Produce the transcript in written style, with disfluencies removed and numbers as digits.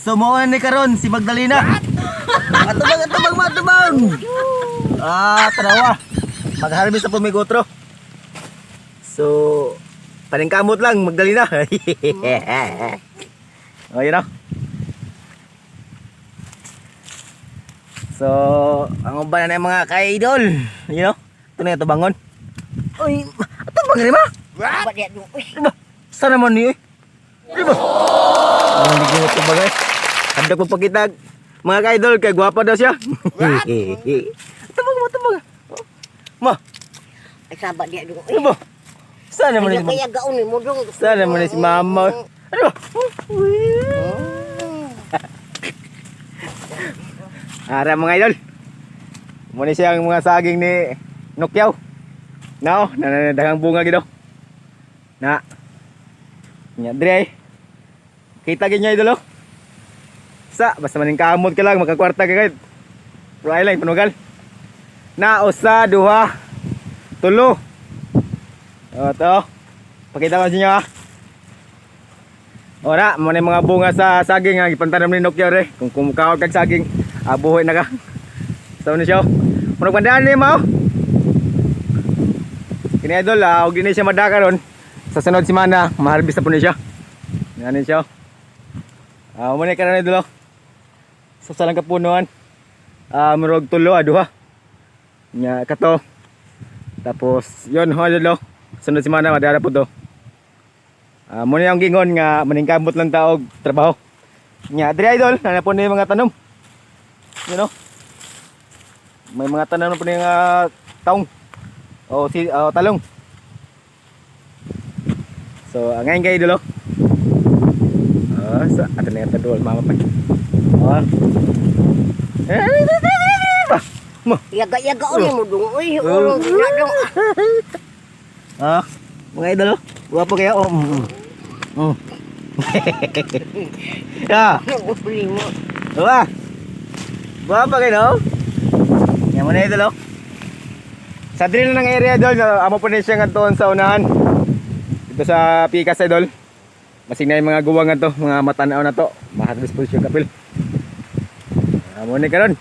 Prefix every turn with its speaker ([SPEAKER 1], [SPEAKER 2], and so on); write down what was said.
[SPEAKER 1] Sumuon ni karon si Magdalena. Atubang. Tarawa. Mag-harvest sa pumigotro. So, paningkamot lang Magdalena. Oh, yun know? So, ang uban na mga ka-idol. You know? Ito na yung tubangon. Uy, ito bang rin ma?
[SPEAKER 2] Ba't yan yung... Uy!
[SPEAKER 1] Diba? Saan naman niyo eh? Diba? Hindi ko ito bagay. Handa ko pagkita. Mga ka-idol, kaya gwapa daw siya. Tabang. Ma,
[SPEAKER 2] Ay, sabat yan yung... Uy!
[SPEAKER 1] diba? Saan naman
[SPEAKER 2] Kaya
[SPEAKER 1] si
[SPEAKER 2] kaya gaunin mo dong.
[SPEAKER 1] Saan naman si mama? Ano ba? Ara mga idol. Muna siya ang mga saging ni Nokyaw. No, nanadagang bunga gido. Na. Nya dire. Kita gid niya idol. Sa basta maning kamot ka lang makakwarta ka gid. Pero ay lang panugal. Na usa, duha, tulo. To. Pakita ko sa inyo ha. Ora, mo na mga bunga sa saging nga gipantanom ni Nokyaw re. Kung kumukawag kag saging, buhay na ka. So ni siya. Muna pandaan ni mo. Kini idol, og dinay siya madaka ron. Sa sunod semana, maharbis na po ni siya. Nganin siya. Muna ka na idol. Sa salang kapunuan. Murog tulo, duha. Nya kato. Tapos, yon ho idol. Sunod semana, madara po to. Muna yung gingon nga maningkamot lang taog trabaho. Nya diri idol, na po ni mga tanom. You know? May mga tanom po ni nga taong. O talong. So, ngayon kayo idol. So, ato na yung tadol mama pa.
[SPEAKER 2] Yaga-yaga ulit mo dong. Uy, ulong na dong.
[SPEAKER 1] Mga idol. Guwapo kayo.
[SPEAKER 2] Uli mo.
[SPEAKER 1] Diba? Guwapo kayo, no? Yan mo na idol. Sa drill ng area idol, amo po na siya nga doon sa unahan. Dito sa Pikas idol. Masig na yung mga guwangan to, mga matanaw na to. Mahatbis po siya kapil. Amo na karon.